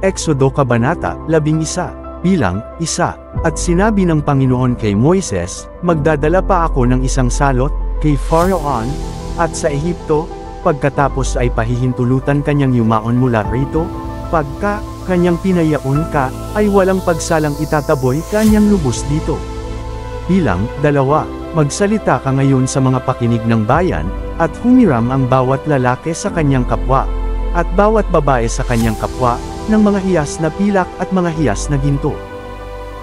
Exodo Kabanata 11, bilang 1. At sinabi ng Panginoon kay Moises, magdadala pa ako ng isang salot, kay Pharaoh, at sa Ehipto, pagkatapos ay pahihintulutan kanyang yumaon mula rito, pagka kanyang pinayaon ka, ay walang pagsalang itataboy kanyang lubos dito. Bilang 2. Magsalita ka ngayon sa mga pakinig ng bayan, at humiram ang bawat lalaki sa kanyang kapwa, at bawat babae sa kanyang kapwa, ng mga hiyas na pilak at mga hiyas na ginto.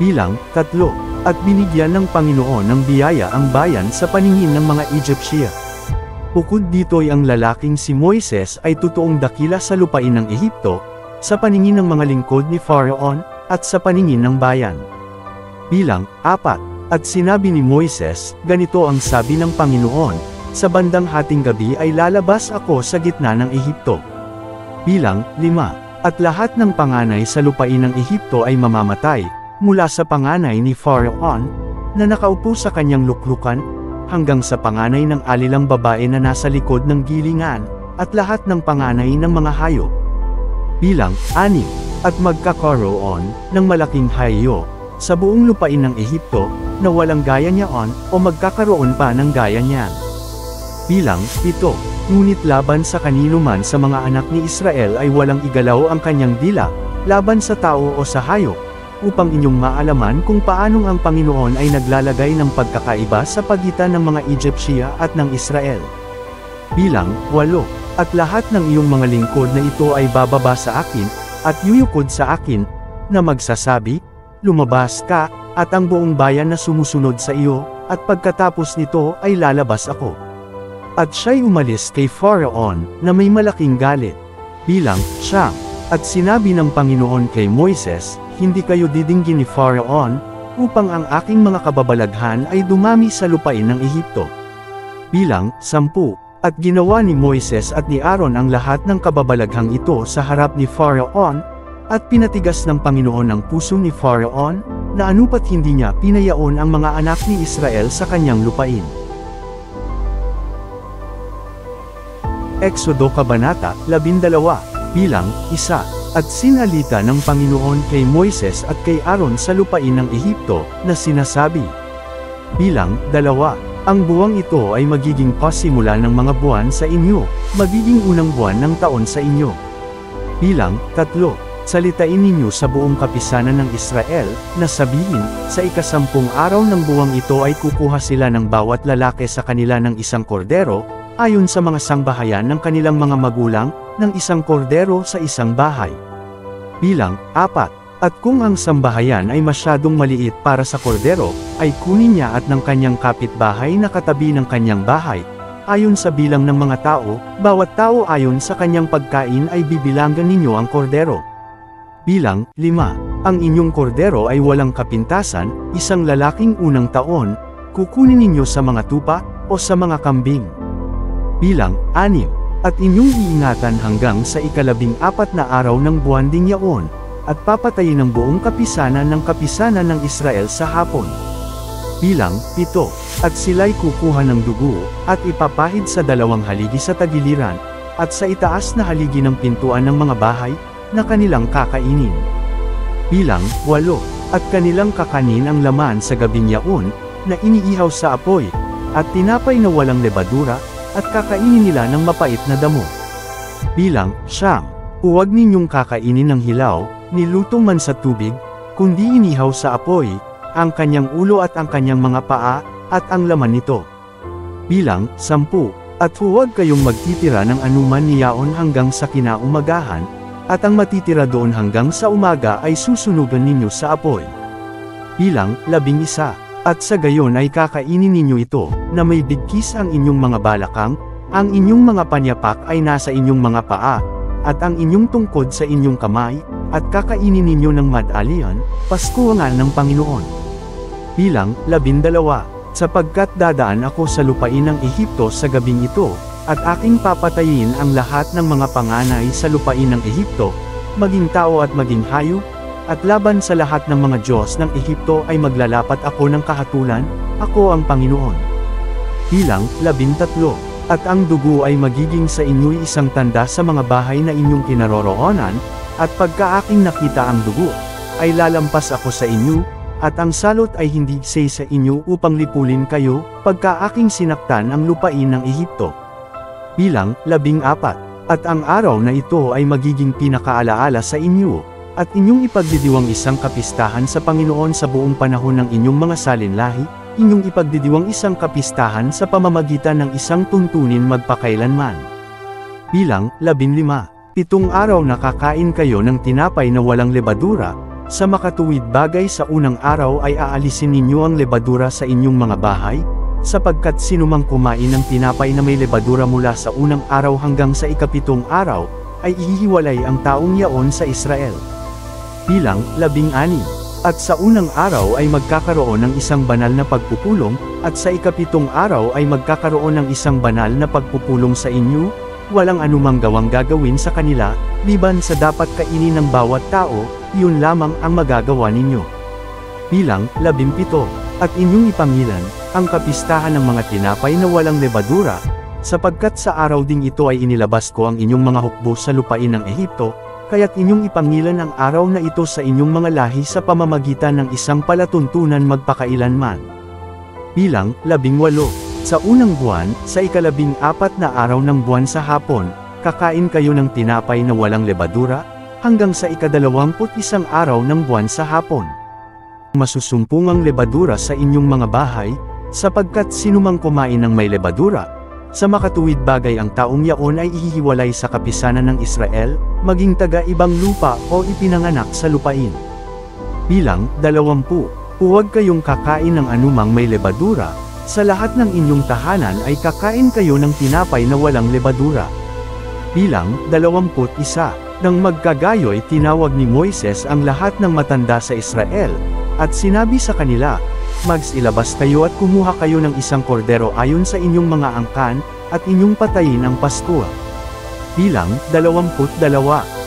Bilang 3. At binigyan ng Panginoon ng biyaya ang bayan sa paningin ng mga Egyptian. Bukod dito'y ang lalaking si Moises ay totoong dakila sa lupain ng Ehipto, sa paningin ng mga lingkod ni Pharaoh, at sa paningin ng bayan. Bilang 4. At sinabi ni Moises, ganito ang sabi ng Panginoon, sa bandang hating gabi ay lalabas ako sa gitna ng Ehipto. Bilang 5. At lahat ng panganay sa lupain ng Ehipto ay mamamatay, mula sa panganay ni Pharaoh, na nakaupo sa kanyang luklukan, hanggang sa panganay ng alilang babae na nasa likod ng gilingan, at lahat ng panganay ng mga hayop. Bilang 6. At magkakaroon ng malaking hayo, sa buong lupain ng Ehipto, na walang gaya niyaon, o magkakaroon pa ng gaya niyan. Bilang 7. Ngunit laban sa kanino man sa mga anak ni Israel ay walang igalaw ang kanyang dila, laban sa tao o sa hayop, upang inyong maalaman kung paanong ang Panginoon ay naglalagay ng pagkakaiba sa pagitan ng mga Egyptia at ng Israel. Bilang 8. At lahat ng iyong mga lingkod na ito ay bababa sa akin, at yuyukod sa akin, na magsasabi, lumabas ka, at ang buong bayan na sumusunod sa iyo, at pagkatapos nito ay lalabas ako. At siya'y umalis kay Pharaoh, na may malaking galit. Bilang 9. At sinabi ng Panginoon kay Moises, hindi kayo didinggin ni Pharaoh, upang ang aking mga kababalaghan ay dumami sa lupain ng Ehipto. Bilang 10. At ginawa ni Moises at ni Aaron ang lahat ng kababalaghang ito sa harap ni Pharaoh, at pinatigas ng Panginoon ang puso ni Pharaoh, na anupat hindi niya pinayaon ang mga anak ni Israel sa kanyang lupain. Exodo Kabanata 12, bilang 1. At sinalita ng Panginoon kay Moises at kay Aaron sa lupain ng Ehipto, na sinasabi. Bilang 2. Ang buwang ito ay magiging pasimula ng mga buwan sa inyo, magiging unang buwan ng taon sa inyo. Bilang 3. Salitain ninyo sa buong kapisanan ng Israel, na sabihin, sa ika-10 araw ng buwang ito ay kukuha sila ng bawat lalaki sa kanila ng isang kordero, ayon sa mga sangbahayan ng kanilang mga magulang, ng isang kordero sa isang bahay. Bilang 4. At kung ang sambahayan ay masyadong maliit para sa kordero, ay kunin niya at ng kanyang kapitbahay na katabi ng kanyang bahay, ayon sa bilang ng mga tao, bawat tao ayon sa kanyang pagkain ay bibilangan ninyo ang kordero. Bilang 5. Ang inyong kordero ay walang kapintasan, isang lalaking unang taon, kukunin ninyo sa mga tupa, o sa mga kambing. Bilang 6. At inyong iingatan hanggang sa ika-14 na araw ng buwan ding yaon, at papatayin ang buong kapisanan ng Israel sa hapon. Bilang 7. At sila'y kukuha ng dugo, at ipapahid sa 2 haligi sa tagiliran, at sa itaas na haligi ng pintuan ng mga bahay, na kanilang kakainin. Bilang 8. At kanilang kakanin ang laman sa gabing yaon, na iniihaw sa apoy, at tinapay na walang lebadura, at kakainin nila ng mapait na damo. Bilang 9. Huwag ninyong kakainin ng hilaw, niluto man sa tubig, kundi inihaw sa apoy, ang kanyang ulo at ang kanyang mga paa, at ang laman nito. Bilang 10. At huwag kayong magtitira ng anuman niyaon hanggang sa kinaumagahan, at ang matitira doon hanggang sa umaga ay susunugan ninyo sa apoy. Bilang 11. At sa gayon ay kakainin ninyo ito, na may bigkis ang inyong mga balakang, ang inyong mga panyapak ay nasa inyong mga paa, at ang inyong tungkod sa inyong kamay, at kakainin ninyo ng madalian, Paskuhan ng Panginoon. Bilang 12. Sapagkat dadaan ako sa lupain ng Ehipto sa gabing ito, at aking papatayin ang lahat ng mga panganay sa lupain ng Ehipto, maging tao at maging hayop, at laban sa lahat ng mga Diyos ng Ehipto ay maglalapat ako ng kahatulan, ako ang Panginoon. Bilang 13. At ang dugo ay magiging sa inyo'y isang tanda sa mga bahay na inyong kinaroroonan, At pagka aking nakita ang dugo, ay lalampas ako sa inyo, at ang salot ay hindi sa inyo upang lipulin kayo, pagka aking sinaktan ang lupain ng Ehipto. Bilang 14. At ang araw na ito ay magiging pinakaalaala sa inyo, at inyong ipagdidiwang isang kapistahan sa Panginoon sa buong panahon ng inyong mga salinlahi, inyong ipagdidiwang isang kapistahan sa pamamagitan ng isang tuntunin magpakailanman. Bilang 15. 7 araw na kakain kayo ng tinapay na walang lebadura, sa makatuwid bagay sa unang araw ay aalisin ninyo ang lebadura sa inyong mga bahay, sapagkat sinumang kumain ng tinapay na may lebadura mula sa unang araw hanggang sa 7 araw, ay ihihiwalay ang taong yaon sa Israel. Bilang 16. At sa unang araw ay magkakaroon ng isang banal na pagpupulong, at sa 7 araw ay magkakaroon ng isang banal na pagpupulong sa inyo, walang anumang gawang gagawin sa kanila, liban sa dapat kainin ng bawat tao, yun lamang ang magagawa ninyo. Bilang 17. At inyong ipangilan, ang kapistahan ng mga tinapay na walang lebadura, sapagkat sa araw ding ito ay inilabas ko ang inyong mga hukbo sa lupain ng Ehipto, kaya't inyong ipangilan ang araw na ito sa inyong mga lahi sa pamamagitan ng isang palatuntunan magpakailanman. Bilang 18. Sa unang buwan, sa 14 na araw ng buwan sa hapon, kakain kayo ng tinapay na walang lebadura, hanggang sa 21 araw ng buwan sa hapon. Masusumpong ang lebadura sa inyong mga bahay, sapagkat sinumang kumain ng may lebadura, sa makatuwid bagay ang taong yaon ay ihihiwalay sa kapisanan ng Israel, maging taga-ibang lupa o ipinanganak sa lupain. Bilang 20. Huwag kayong kakain ng anumang may lebadura, sa lahat ng inyong tahanan ay kakain kayo ng tinapay na walang lebadura. Bilang 21. Nang magkagayoy tinawag ni Moises ang lahat ng matanda sa Israel, at sinabi sa kanila, Magsilabas kayo at kumuha kayo ng isang kordero ayon sa inyong mga angkan, at inyong patayin ang Pasko. Bilang 22.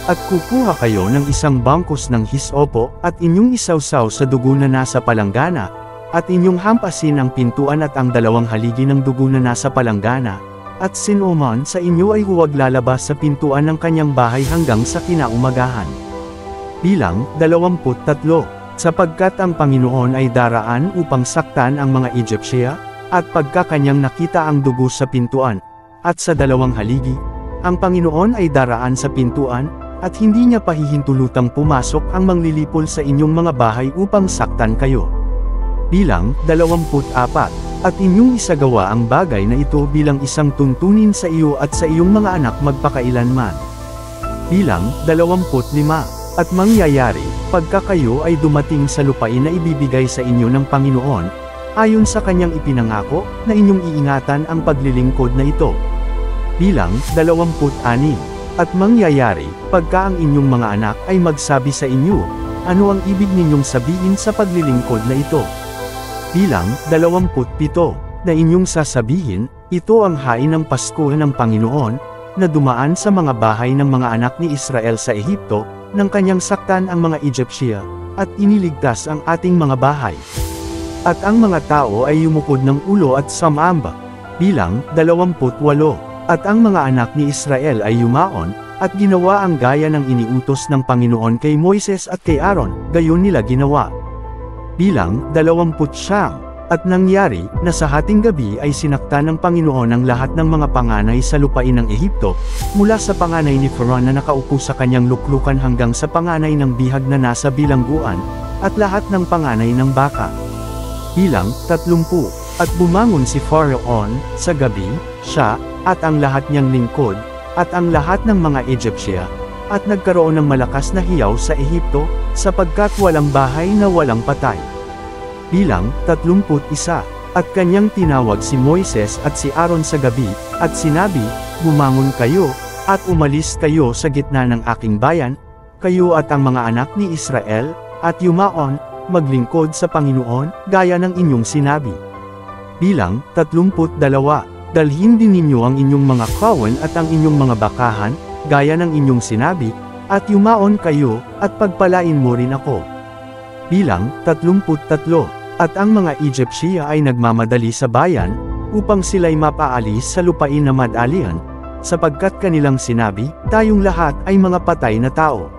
At kukuha kayo ng isang bangkos ng hisopo, at inyong isawsaw sa dugo na nasa palanggana, at inyong hampasin ang pintuan at ang 2 haligi ng dugo na nasa palanggana, at sinuman sa inyo ay huwag lalabas sa pintuan ng kanyang bahay hanggang sa kinaumagahan. Bilang 23. Sapagkat ang Panginoon ay daraan upang saktan ang mga Egyptia, at pagka kanyang nakita ang dugo sa pintuan, at sa 2 haligi, ang Panginoon ay daraan sa pintuan, at hindi niya pahihintulutang pumasok ang manglilipol sa inyong mga bahay upang saktan kayo. Bilang 24. At inyong isagawa ang bagay na ito bilang isang tuntunin sa iyo at sa iyong mga anak magpakailanman. Bilang 25. At mangyayari, pagka kayo ay dumating sa lupain na ibibigay sa inyo ng Panginoon, ayon sa kanyang ipinangako, na inyong iingatan ang paglilingkod na ito. Bilang 26. At mangyayari, pagka ang inyong mga anak ay magsabi sa inyo, ano ang ibig ninyong sabihin sa paglilingkod na ito? Bilang 27. Na inyong sasabihin, ito ang hain ng Pasko ng Panginoon, na dumaan sa mga bahay ng mga anak ni Israel sa Ehipto, nang kanyang saktan ang mga Egyptia, at iniligtas ang ating mga bahay. At ang mga tao ay yumukod ng ulo at sumamba. Bilang 28. At ang mga anak ni Israel ay yumaon, at ginawa ang gaya ng iniutos ng Panginoon kay Moises at kay Aaron, gayon nila ginawa. Bilang 29. At nangyari, na sa hating gabi ay sinakta ng Panginoon ang lahat ng mga panganay sa lupain ng Ehipto, mula sa panganay ni Pharaoh na nakaupo sa kanyang luklukan hanggang sa panganay ng bihag na nasa bilangguan, at lahat ng panganay ng baka. Bilang 30. At bumangon si Pharaoh sa gabi, siya, at ang lahat niyang lingkod, at ang lahat ng mga Egyptia, at nagkaroon ng malakas na hiyaw sa Ehipto, sapagkat walang bahay na walang patay. Bilang 31. At kanyang tinawag si Moises at si Aaron sa gabi, at sinabi, Bumangon kayo, at umalis kayo sa gitna ng aking bayan, kayo at ang mga anak ni Israel, at yumaon, maglingkod sa Panginoon, gaya ng inyong sinabi. Bilang 32. Dalhin din ninyo ang inyong mga kawan at ang inyong mga bakahan, gaya ng inyong sinabi, at yumaon kayo, at pagpalain mo rin ako. Bilang 33. At ang mga Egyptia ay nagmamadali sa bayan, upang sila'y mapaalis sa lupain na madalian, sapagkat kanilang sinabi, tayong lahat ay mga patay na tao.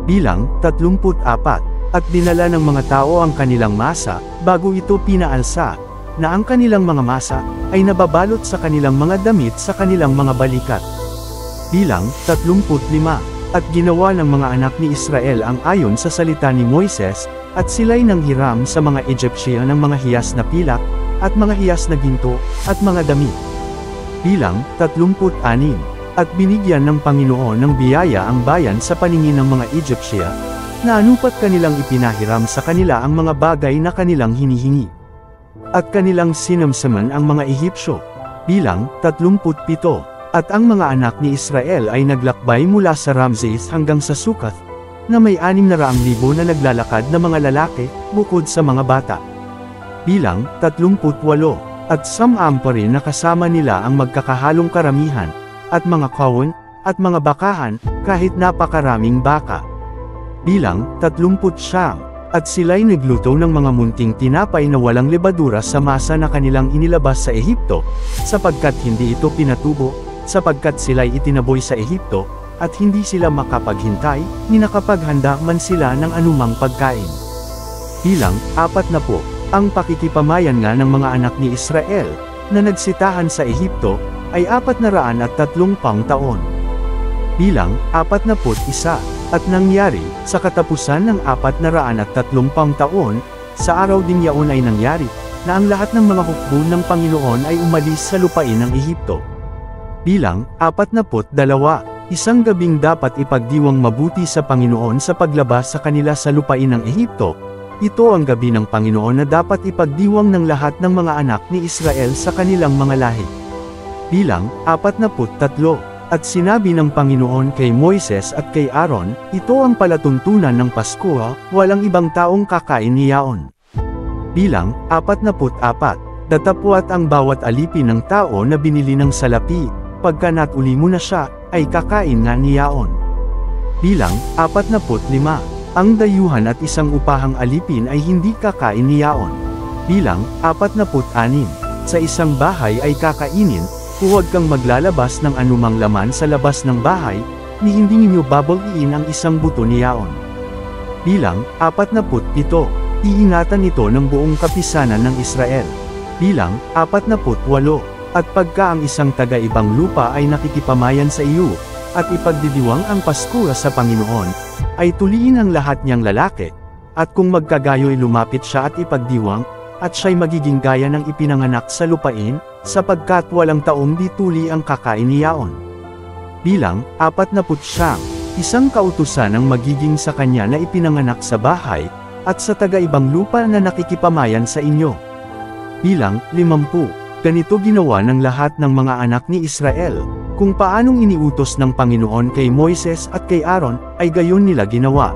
Bilang 34. At dinala ng mga tao ang kanilang masa, bago ito pinaalsa, na ang kanilang mga masa, ay nababalot sa kanilang mga damit sa kanilang mga balikat. Bilang 35. At ginawa ng mga anak ni Israel ang ayon sa salita ni Moises, at sila'y nanghiram sa mga Egyptian ng mga hiyas na pilak, at mga hiyas na ginto, at mga damit. Bilang 36. At binigyan ng Panginoon ng biyaya ang bayan sa paningin ng mga Egyptian, na anupat kanilang ipinahiram sa kanila ang mga bagay na kanilang hinihingi. At kanilang sinamsaman ang mga Ehipsyo. Bilang 37. At ang mga anak ni Israel ay naglakbay mula sa Ramses hanggang sa Succoth, na may 600,000 na naglalakad na mga lalaki, bukod sa mga bata. Bilang 38. At samam pa rin na kasama nila ang magkakahalong karamihan, at mga kawon, at mga bakahan, kahit napakaraming baka. Bilang 39. At sila'y nagluto ng mga munting tinapay na walang lebadura sa masa na kanilang inilabas sa Ehipto, sapagkat hindi ito pinatubo, sapagkat sila'y itinaboy sa Ehipto, at hindi sila makapaghintay, ni nakapaghanda man sila ng anumang pagkain. Bilang 40. Ang pakikipamayan nga ng mga anak ni Israel, na nagsitahan sa Ehipto, ay 430 taon. Bilang 41. At nangyari, sa katapusan ng 430 taon, sa araw din yaon ay nangyari, na ang lahat ng mga hukbo ng Panginoon ay umalis sa lupain ng Ehipto. Bilang 42. Isang gabing dapat ipagdiwang mabuti sa Panginoon sa paglabas sa kanila sa lupain ng Ehipto. Ito ang gabi ng Panginoon na dapat ipagdiwang ng lahat ng mga anak ni Israel sa kanilang mga lahi. Bilang 43. At sinabi ng Panginoon kay Moises at kay Aaron, ito ang palatuntunan ng Pasko, walang ibang taong kakain niyaon. Bilang 44. Datapwat ang bawat alipin ng tao na binili ng salapi, pagka natuli mo na siya, ay kakain nga niyaon. Bilang 45. Ang dayuhan at isang upahang alipin ay hindi kakain niyaon. Bilang 46. Sa isang bahay ay kakainin, huwag kang maglalabas ng anumang laman sa labas ng bahay, ni hindi ninyo babaliin ang isang buto niyaon. Bilang 47. Iingatan ito ng buong kapisanan ng Israel. Bilang 48. At pagka ang isang taga-ibang lupa ay nakikipamayan sa iyo, at ipagdidiwang ang Pasko sa Panginoon, ay tuliin ang lahat niyang lalaki, at kung magkagayo'y lumapit siya at ipagdiwang, at siya'y magiging gaya ng ipinanganak sa lupain, sapagkat walang taong dituli ang kakain niyaon. Bilang 49. Isang kautusan ang magiging sa kanya na ipinanganak sa bahay, at sa taga-ibang lupa na nakikipamayan sa inyo. Bilang 50. Ganito ginawa ng lahat ng mga anak ni Israel, kung paanong iniutos ng Panginoon kay Moises at kay Aaron, ay gayon nila ginawa.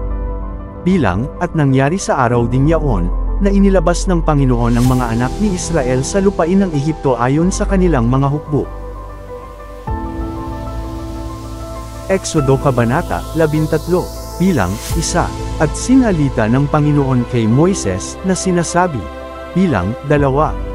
Bilang, at nangyari sa araw ding yaon, na inilabas ng Panginoon ang mga anak ni Israel sa lupain ng Ehipto ayon sa kanilang mga hukbo. Exodo Kabanata 13. Bilang 1. At sinalita ng Panginoon kay Moises na sinasabi, bilang 2.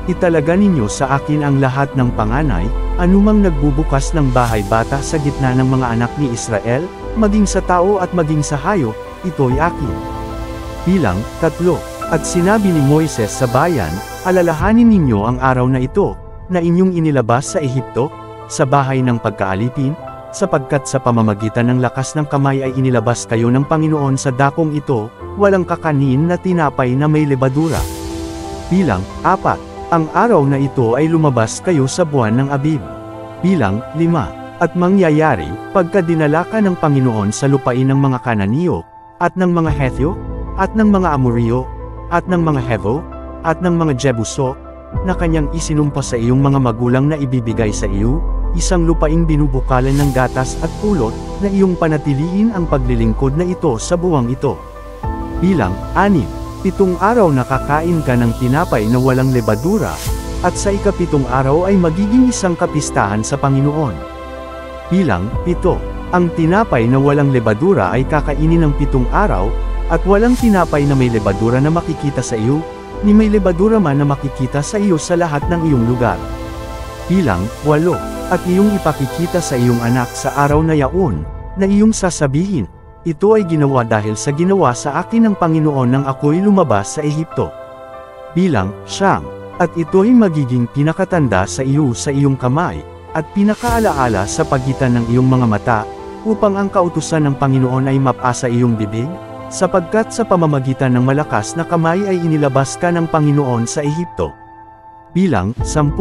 Italaga ninyo sa akin ang lahat ng panganay, anumang nagbubukas ng bahay bata sa gitna ng mga anak ni Israel, maging sa tao at maging sa hayop, ito'y akin. Bilang 3. At sinabi ni Moises sa bayan, alalahanin ninyo ang araw na ito, na inyong inilabas sa Ehipto, sa bahay ng pagkaalipin, sapagkat sa pamamagitan ng lakas ng kamay ay inilabas kayo ng Panginoon sa dakong ito, walang kakanin na tinapay na may lebadura. Bilang 4. Ang araw na ito ay lumabas kayo sa buwan ng Abib. Bilang 5. At mangyayari, pagka dinala ka ng Panginoon sa lupain ng mga Kananiyo, at ng mga Hethyo, at ng mga Amoryo, at ng mga Hevo, at ng mga Jebuso, na kanyang isinumpa sa iyong mga magulang na ibibigay sa iyo, isang lupaing binubukalan ng gatas at pulot, na iyong panatiliin ang paglilingkod na ito sa buwang ito. Bilang 6. 7 araw na kakain ka ng tinapay na walang lebadura, at sa ika-7 araw ay magiging isang kapistahan sa Panginoon. Bilang 7. Ang tinapay na walang lebadura ay kakainin ng 7 araw, at walang tinapay na may lebadura na makikita sa iyo, ni may lebadura man na makikita sa iyo sa lahat ng iyong lugar. Bilang 8. At iyong ipakikita sa iyong anak sa araw na yaon, na iyong sasabihin, ito ay ginawa dahil sa ginawa sa akin ng Panginoon nang ako'y lumabas sa Ehipto. Bilang, siyam, at ito'y magiging pinakatanda sa iyong kamay, at pinakaalaala sa pagitan ng iyong mga mata, upang ang kautusan ng Panginoon ay mapasa iyong bibig, sapagkat sa pamamagitan ng malakas na kamay ay inilabas ka ng Panginoon sa Ehipto. Bilang, 10,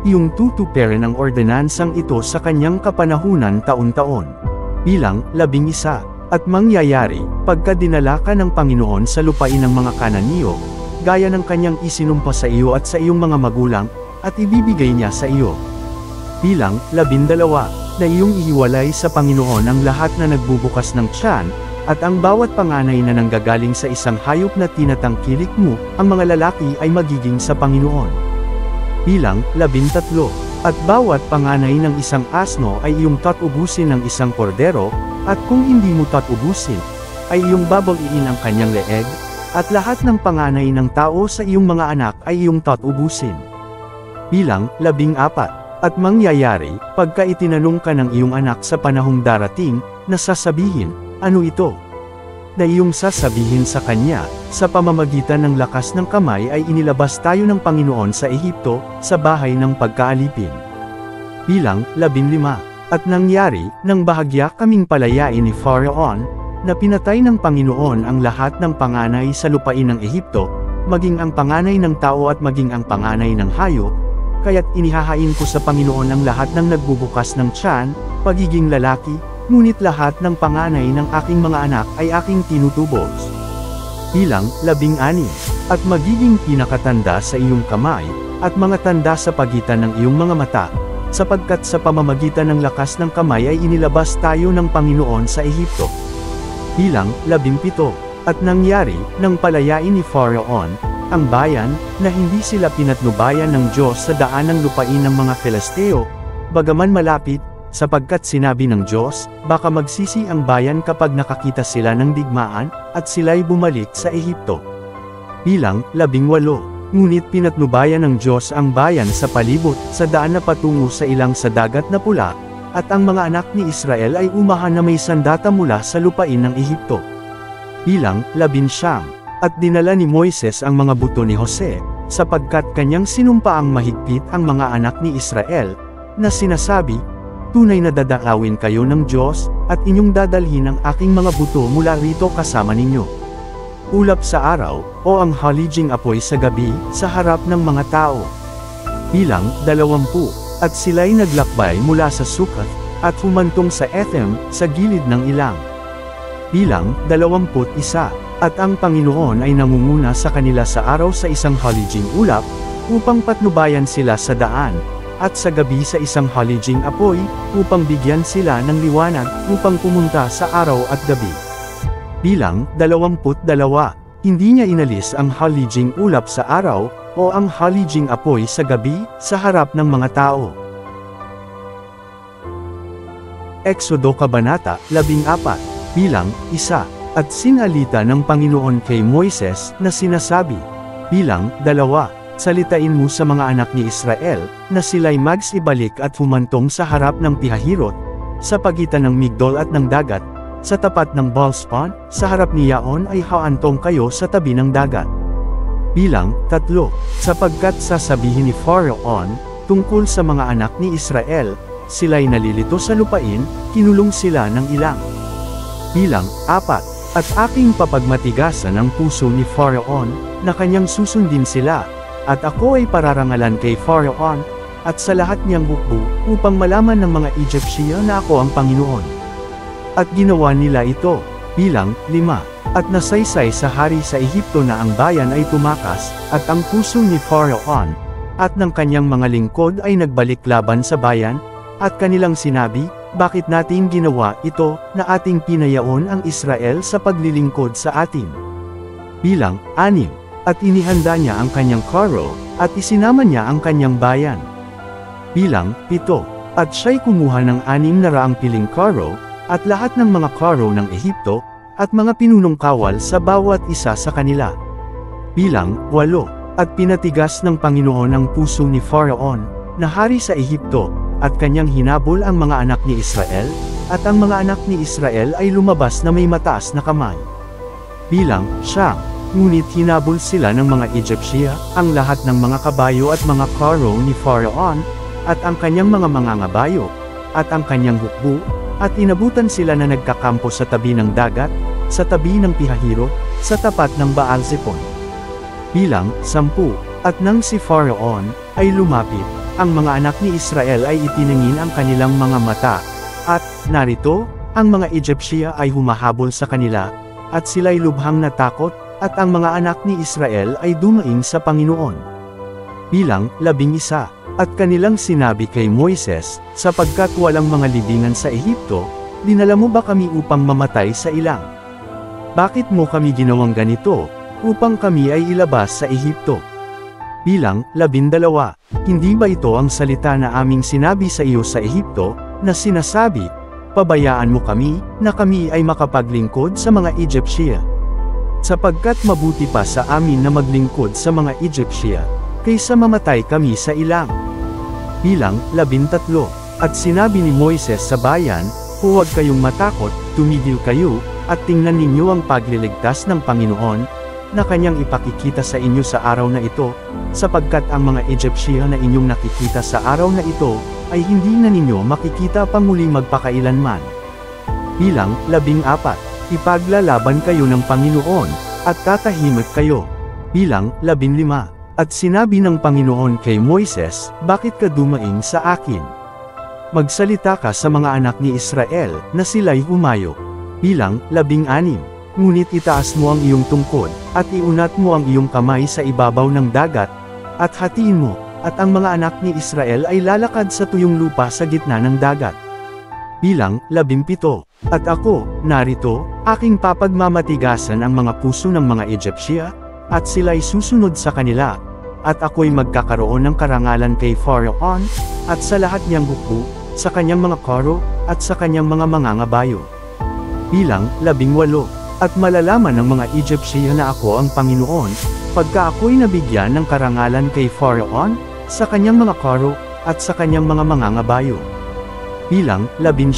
iyong tutuparin ang ordinansang ito sa kanyang kapanahunan taon-taon. Bilang, 11, at mangyayari, pagka dinala ka ng Panginoon sa lupain ng mga Kananiyo, gaya ng kanyang isinumpa sa iyo at sa iyong mga magulang, at ibibigay niya sa iyo. Bilang, 12, na iyong ihiwalay sa Panginoon ang lahat na nagbubukas ng tiyan, at ang bawat panganay na nanggagaling sa isang hayop na tinatangkilik mo, ang mga lalaki ay magiging sa Panginoon. Bilang, 13, at bawat panganay ng isang asno ay iyong tatubusin ng isang kordero, at kung hindi mo tatubusin, ay iyong babaliin ang kanyang leeg, at lahat ng panganay ng tao sa iyong mga anak ay iyong tatubusin. Bilang, 14, at mangyayari, pagka itinanong ka ng iyong anak sa panahong darating, na sasabihin, ano ito? Na iyong sasabihin sa kanya, sa pamamagitan ng lakas ng kamay ay inilabas tayo ng Panginoon sa Ehipto, sa bahay ng pagkaalipin. Bilang, 15, at nangyari, nang bahagya kaming palayain ni Pharaon, na pinatay ng Panginoon ang lahat ng panganay sa lupain ng Ehipto, maging ang panganay ng tao at maging ang panganay ng hayop, kaya't inihahain ko sa Panginoon ang lahat ng nagbubukas ng tiyan, pagiging lalaki, ngunit lahat ng panganay ng aking mga anak ay aking tinutubos. Bilang, 16, at magiging pinakatanda sa iyong kamay, at mga tanda sa pagitan ng iyong mga mata, sapagkat sa pamamagitan ng lakas ng kamay ay inilabas tayo ng Panginoon sa Ehipto. Bilang, 17, at nangyari, nang palayain ni Pharaon, ang bayan, na hindi sila pinatnubayan ng Diyos sa daan ng lupain ng mga Filisteo, bagaman malapit, sapagkat sinabi ng Diyos, baka magsisi ang bayan kapag nakakita sila ng digmaan, at sila'y bumalik sa Ehipto. Bilang, 18, ngunit pinatnubayan ng Diyos ang bayan sa palibot, sa daan na patungo sa ilang sa dagat na pula, at ang mga anak ni Israel ay umahan na may sandata mula sa lupain ng Ehipto. Bilang, 19, at dinala ni Moises ang mga buto ni Jose, sapagkat kanyang sinumpaang mahigpit ang mga anak ni Israel, na sinasabi, tunay na dadalawin kayo ng Diyos, at inyong dadalhin ang aking mga buto mula rito kasama ninyo. Ulap sa araw, o ang halijing apoy sa gabi, sa harap ng mga tao. Bilang, 20, at sila'y naglakbay mula sa Sukat, at humantong sa Etham, sa gilid ng ilang. Bilang, 21, at ang Panginoon ay nangunguna sa kanila sa araw sa isang halijing ulap, upang patnubayan sila sa daan, at sa gabi sa isang halijing apoy, upang bigyan sila ng liwanag, upang pumunta sa araw at gabi. Bilang, 22, hindi niya inalis ang halijing ulap sa araw, o ang halijing apoy sa gabi, sa harap ng mga tao. Exodo Kabanata 14, bilang, 1, at sinalita ng Panginoon kay Moises, na sinasabi, bilang, 2, salitain mo sa mga anak ni Israel, na sila'y magsibalik at humantong sa harap ng Pihahirot, sa pagitan ng Migdol at ng dagat, sa tapat ng Baalspon, sa harap ni Yaon ay haantong kayo sa tabi ng dagat. Bilang, 3, sapagkat sasabihin ni Pharaon, tungkol sa mga anak ni Israel, sila'y nalilito sa lupain, kinulong sila ng ilang. Bilang, 4, at aking papagmatigasan ang puso ni Pharaon, na kanyang susundin sila, at ako ay pararangalan kay Pharaon, at sa lahat niyang hukbo, upang malaman ng mga Egyptian na ako ang Panginoon. At ginawa nila ito, bilang, 5, at nasaysay sa hari sa Ehipto na ang bayan ay tumakas, at ang puso ni Pharaon, at ng kanyang mga lingkod ay nagbalik laban sa bayan, at kanilang sinabi, bakit natin ginawa ito, na ating pinayaon ang Israel sa paglilingkod sa atin? Bilang, 6, at inihanda niya ang kanyang karo, at isinama niya ang kanyang bayan. Bilang, 7, at siya'y kumuha ng 600 piling karo, at lahat ng mga karo ng Ehipto, at mga pinunong kawal sa bawat isa sa kanila. Bilang, 8, at pinatigas ng Panginoon ang puso ni Pharaon, na hari sa Ehipto, at kanyang hinabol ang mga anak ni Israel, at ang mga anak ni Israel ay lumabas na may mataas na kamay. Bilang, siyam, ngunit hinabol sila ng mga Egyptia, ang lahat ng mga kabayo at mga karo ni Pharaon, at ang kanyang mga mangangabayo, at ang kanyang hukbo, at inabutan sila na nagkakampo sa tabi ng dagat, sa tabi ng Pihahirot, sa tapat ng Baal-Zepon. Bilang, 10, at nang si Pharaon ay lumapit, ang mga anak ni Israel ay itiningin ang kanilang mga mata, at, narito, ang mga Egyptia ay humahabol sa kanila, at sila'y lubhang natakot, at ang mga anak ni Israel ay dumaing sa Panginoon. Bilang, 11, at kanilang sinabi kay Moises, sapagkat walang mga libingan sa Ehipto, dinala mo ba kami upang mamatay sa ilang? Bakit mo kami ginawang ganito, upang kami ay ilabas sa Ehipto? Bilang, 12, hindi ba ito ang salita na aming sinabi sa iyo sa Ehipto, na sinasabi, pabayaan mo kami, na kami ay makapaglingkod sa mga Egyptia? Sapagkat mabuti pa sa amin na maglingkod sa mga Egyptia, kaysa mamatay kami sa ilang. Bilang, 13, at sinabi ni Moises sa bayan, huwag kayong matakot, tumigil kayo, at tingnan ninyo ang pagliligtas ng Panginoon, na kanyang ipakikita sa inyo sa araw na ito, sapagkat ang mga Egyptia na inyong nakikita sa araw na ito, ay hindi na ninyo makikita pang muli magpakailanman. Bilang, 14, ipaglalaban kayo ng Panginoon, at tatahimik kayo. Bilang, 15, at sinabi ng Panginoon kay Moises, bakit ka dumaing sa akin? Magsalita ka sa mga anak ni Israel, na sila'y humayo. Bilang, 16, ngunit itaas mo ang iyong tungkod, at iunat mo ang iyong kamay sa ibabaw ng dagat, at hatiin mo, at ang mga anak ni Israel ay lalakad sa tuyong lupa sa gitna ng dagat. Bilang, 17, at ako, narito, aking papagmamatigasan ang mga puso ng mga Egyptia, at sila'y susunod sa kanila, at ako'y magkakaroon ng karangalan kay Pharaon, at sa lahat niyang hukbo, sa kanyang mga karo, at sa kanyang mga mangangabayo. Bilang, 18, at malalaman ng mga Egyptia na ako ang Panginoon, pagka ako'y nabigyan ng karangalan kay Pharaon, sa kanyang mga karo, at sa kanyang mga mangangabayo. Bilang, 19,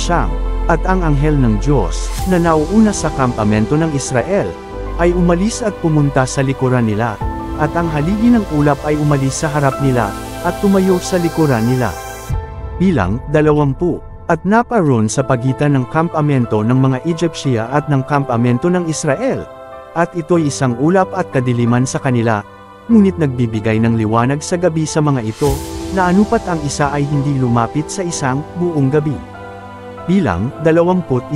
at ang anghel ng Diyos, na nauuna sa kampamento ng Israel, ay umalis at pumunta sa likuran nila, at ang haligi ng ulap ay umalis sa harap nila, at tumayo sa likuran nila. Bilang, 20, at naparoon sa pagitan ng kampamento ng mga Egyptia at ng kampamento ng Israel, at ito'y isang ulap at kadiliman sa kanila, ngunit nagbibigay ng liwanag sa gabi sa mga ito, na anupat ang isa ay hindi lumapit sa isang buong gabi. Bilang, 21,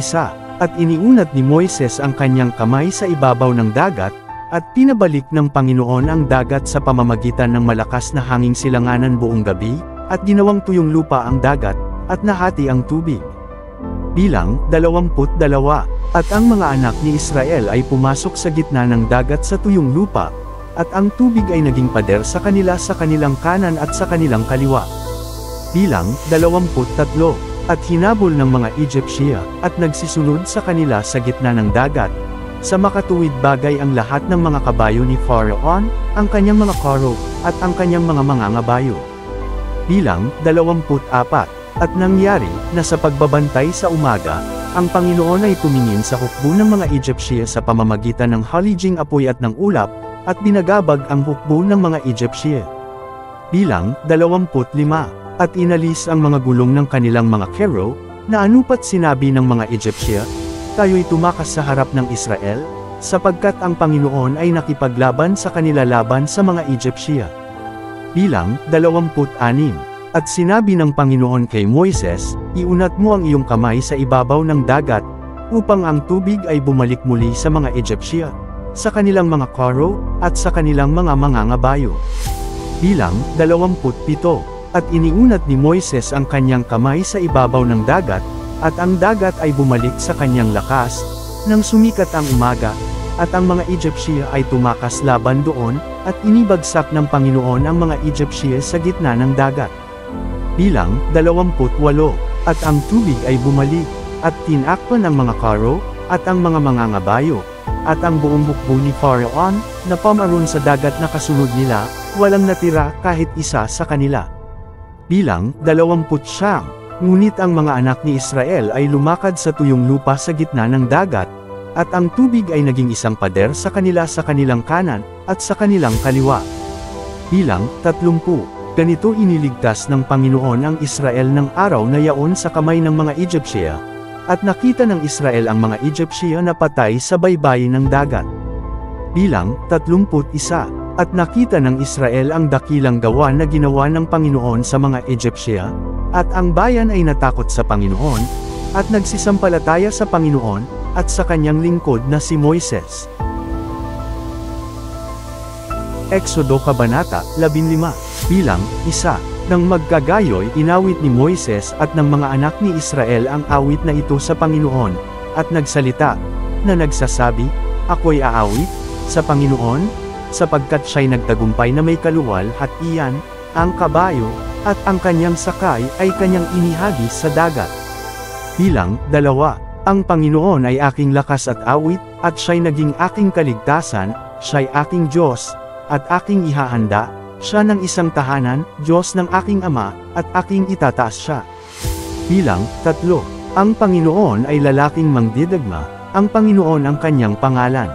at iniunat ni Moises ang kanyang kamay sa ibabaw ng dagat, at pinabalik ng Panginoon ang dagat sa pamamagitan ng malakas na hanging silanganan buong gabi, at ginawang tuyong lupa ang dagat, at nahati ang tubig. Bilang, 22, at ang mga anak ni Israel ay pumasok sa gitna ng dagat sa tuyong lupa, at ang tubig ay naging pader sa kanila sa kanilang kanan at sa kanilang kaliwa. Bilang, 23, at hinabol ng mga Egyptia, at nagsisunod sa kanila sa gitna ng dagat. Sa makatuwid bagay ang lahat ng mga kabayo ni Pharaon, ang kanyang mga karo, at ang kanyang mga mangangabayo. Bilang, 24, at nangyari, na sa pagbabantay sa umaga, ang Panginoon ay tumingin sa hukbo ng mga Egyptia sa pamamagitan ng haliging apoy at ng ulap, at binagabag ang hukbo ng mga Egyptia. Bilang, 25, at inalis ang mga gulong ng kanilang mga kero, na anupat sinabi ng mga Egyptia, tayo'y tumakas sa harap ng Israel, sapagkat ang Panginoon ay nakipaglaban sa kanila laban sa mga Egyptia. Bilang, 26, at sinabi ng Panginoon kay Moises, iunat mo ang iyong kamay sa ibabaw ng dagat, upang ang tubig ay bumalik muli sa mga Egyptia, sa kanilang mga karo, at sa kanilang mga mangangabayo. Bilang, 27, at iniunat ni Moises ang kanyang kamay sa ibabaw ng dagat, at ang dagat ay bumalik sa kanyang lakas, nang sumikat ang umaga, at ang mga Egyptia ay tumakas laban doon, at inibagsak ng Panginoon ang mga Egyptia sa gitna ng dagat. Bilang, 28, at ang tubig ay bumalik, at tinakpan ang mga karo, at ang mga mangangabayo, at ang buong hukbo ni Pharaon, na pamaroon sa dagat na kasunod nila, walang natira kahit isa sa kanila. Bilang, 29, Ngunit ang mga anak ni Israel ay lumakad sa tuyong lupa sa gitna ng dagat, at ang tubig ay naging isang pader sa kanila sa kanilang kanan, at sa kanilang kaliwa. Bilang 30. Ganito iniligtas ng Panginoon ang Israel ng araw na yaon sa kamay ng mga Egyptiya, at nakita ng Israel ang mga Egyptiya na patay sa baybayin ng dagat. Bilang 31. At nakita ng Israel ang dakilang gawa na ginawa ng Panginoon sa mga Egyptiya, at ang bayan ay natakot sa Panginoon, at nagsisampalataya sa Panginoon, at sa kanyang lingkod na si Moises. Exodo Kabanata 15. Bilang 1. Nang magkagayoy inawit ni Moises at ng mga anak ni Israel ang awit na ito sa Panginoon, at nagsalita, na nagsasabi, Ako'y aawit sa Panginoon, sapagkat siya'y nagtagumpay na may kaluwal at iyan, ang kabayo, at ang kanyang sakay ay kanyang inihagis sa dagat. Bilang 2. Ang Panginoon ay aking lakas at awit, at siya'y naging aking kaligtasan, siya'y aking Diyos, at aking ihahanda, siya ng isang tahanan, Diyos ng aking Ama, at aking itataas siya. Bilang 3. Ang Panginoon ay lalaking mangdidagma, ang Panginoon ang kanyang pangalan.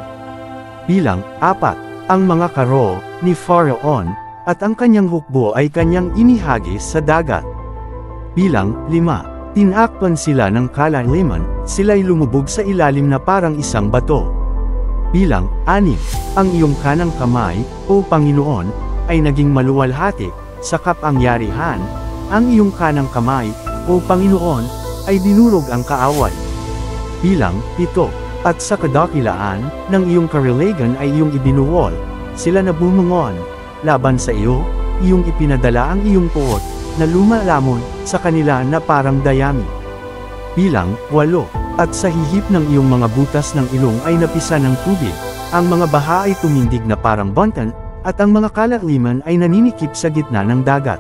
Bilang 4. Ang mga karo ni Pharaon, at ang kanyang hukbo ay kanyang inihagis sa dagat. Bilang 5. Tinakpan sila ng kalaliman, sila'y lumubog sa ilalim na parang isang bato. Bilang 6. Ang iyong kanang kamay, o Panginoon, ay naging maluwalhati, sa kapangyarihan, ang iyong kanang kamay, o Panginoon, ay dinurog ang kaaway. Bilang 7. At sa kadakilaan, ng iyong kariligan ay iyong ibinuwol, sila na bumungon, laban sa iyo, iyong ipinadala ang iyong puot, na lumalamon, sa kanila na parang dayami. Bilang 8. At sa hihip ng iyong mga butas ng ilong ay napisa ng tubig, ang mga baha ay tumindig na parang bantan, at ang mga kalaliman ay naninikip sa gitna ng dagat.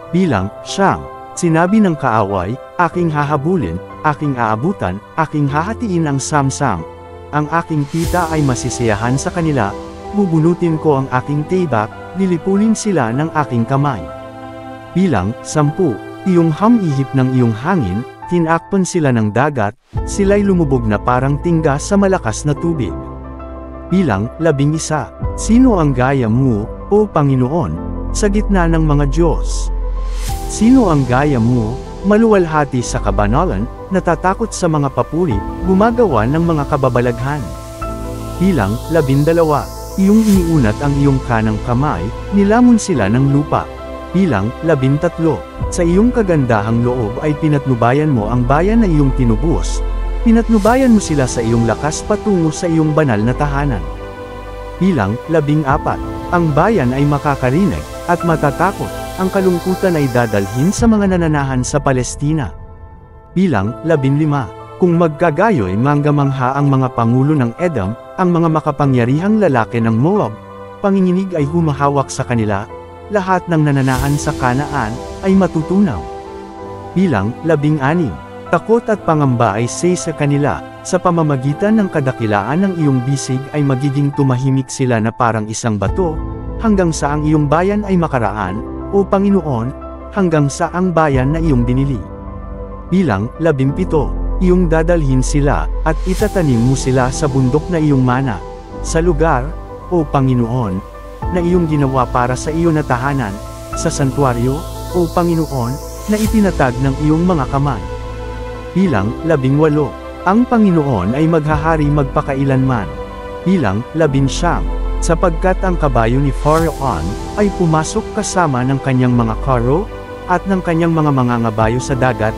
Bilang 9. Sinabi ng kaaway, aking hahabulin, aking aabutan, aking hahatiin ang samsam. Ang aking tita ay masisiyahan sa kanila, bubunutin ko ang aking tibak, lilipulin sila ng aking kamay. Bilang 10. Iyong hamihip ng iyong hangin, tinakpan sila ng dagat, sila'y lumubog na parang tingga sa malakas na tubig. Bilang 11. Sino ang gaya mo, o Panginoon, sa gitna ng mga Diyos? Sino ang gaya mo, maluwalhati sa kabanalan, natatakot sa mga papuri, gumagawa ng mga kababalaghan? Bilang 12. Iyong iniunat ang iyong kanang kamay, nilamon sila ng lupa. Bilang 13. Sa iyong kagandahang loob ay pinatnubayan mo ang bayan na iyong tinubos, pinatnubayan mo sila sa iyong lakas patungo sa iyong banal na tahanan. Bilang 14. Ang bayan ay makakarinig, at matatakot, ang kalungkutan ay dadalhin sa mga nananahan sa Palestina. Bilang 15. Kung magkagayoy manggamangha ang mga pangulo ng Edom, ang mga makapangyarihang lalaki ng Moab, panginginig ay humahawak sa kanila, lahat ng nananahan sa Kanaan, ay matutunaw. Bilang 16. Takot at pangamba ay sa kanila, sa pamamagitan ng kadakilaan ng iyong bisig ay magiging tumahimik sila na parang isang bato, hanggang sa ang iyong bayan ay makaraan, o Panginoon, hanggang sa ang bayan na iyong binili. Bilang 17. Iyong dadalhin sila, at itatanim mo sila sa bundok na iyong mana, sa lugar, o Panginoon, na iyong ginawa para sa iyo na tahanan, sa santuaryo, o Panginoon, na itinatag ng iyong mga kamay. Bilang 18. Ang Panginoon ay maghahari magpakailanman. Bilang 19. Sapagkat ang kabayo ni Pharaon ay pumasok kasama ng kanyang mga karo, at ng kanyang mga mangangabayo sa dagat,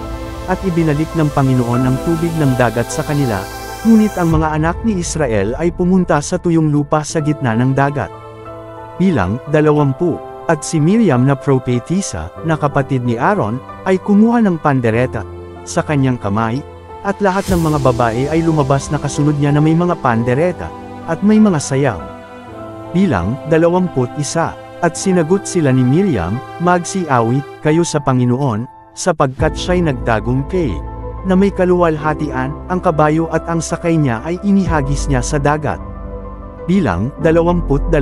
at ibinalik ng Panginoon ang tubig ng dagat sa kanila, ngunit ang mga anak ni Israel ay pumunta sa tuyong lupa sa gitna ng dagat. Bilang 20. At si Miriam na propetisa, na kapatid ni Aaron, ay kumuha ng pandereta sa kanyang kamay, at lahat ng mga babae ay lumabas na kasunod niya na may mga pandereta, at may mga sayaw. Bilang 21. At sinagot sila ni Miriam, magsiawit kayo sa Panginoon, sapagkat siya'y nagtagumpay, na may kaluwalhatian, ang kabayo at ang sakay niya ay inihagis niya sa dagat. Bilang 22.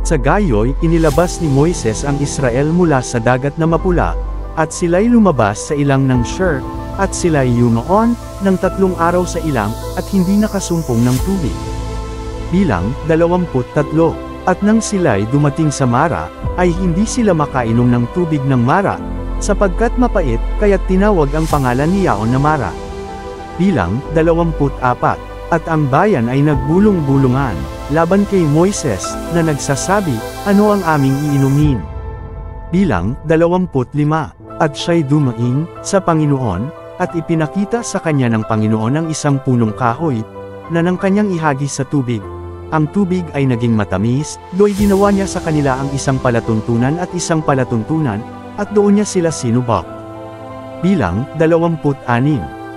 Sa gayoy inilabas ni Moises ang Israel mula sa dagat na mapula, At sila'y lumabas sa ilang ng Shur, at sila'y yumaon ng 3 araw sa ilang, at hindi nakasumpong ng tubig. Bilang 23. At nang sila'y dumating sa Mara, ay hindi sila makainom ng tubig ng Mara, sapagkat mapait, kaya't tinawag ang pangalan ni Yaon na Mara. Bilang 24. At ang bayan ay nagbulong-bulungan, laban kay Moises, na nagsasabi, ano ang aming iinumin? Bilang 25. At siya'y dumaing sa Panginoon, at ipinakita sa kanya ng Panginoon ang isang punong kahoy, na nang kanyang ihagis sa tubig. Ang tubig ay naging matamis, do'y ginawa niya sa kanila ang isang palatuntunan at isang palatuntunan, at doon niya sila sinubak. Bilang 26.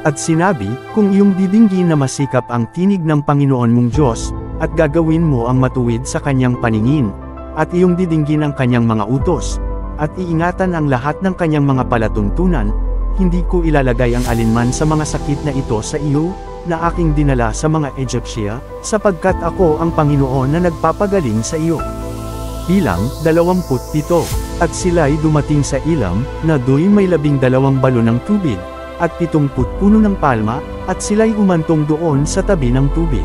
At sinabi, kung iyong didinggin na masikap ang tinig ng Panginoon mong Diyos, at gagawin mo ang matuwid sa kanyang paningin, at iyong didinggin ang kanyang mga utos, at iingatan ang lahat ng kanyang mga palatuntunan, hindi ko ilalagay ang alinman sa mga sakit na ito sa iyo, na aking dinala sa mga Egyptia, sapagkat ako ang Panginoon na nagpapagaling sa iyo. Bilang 27. At sila'y dumating sa Elam, na do'y may 12 balon ng tubig, at 70 puno ng palma, at sila'y umantong doon sa tabi ng tubig.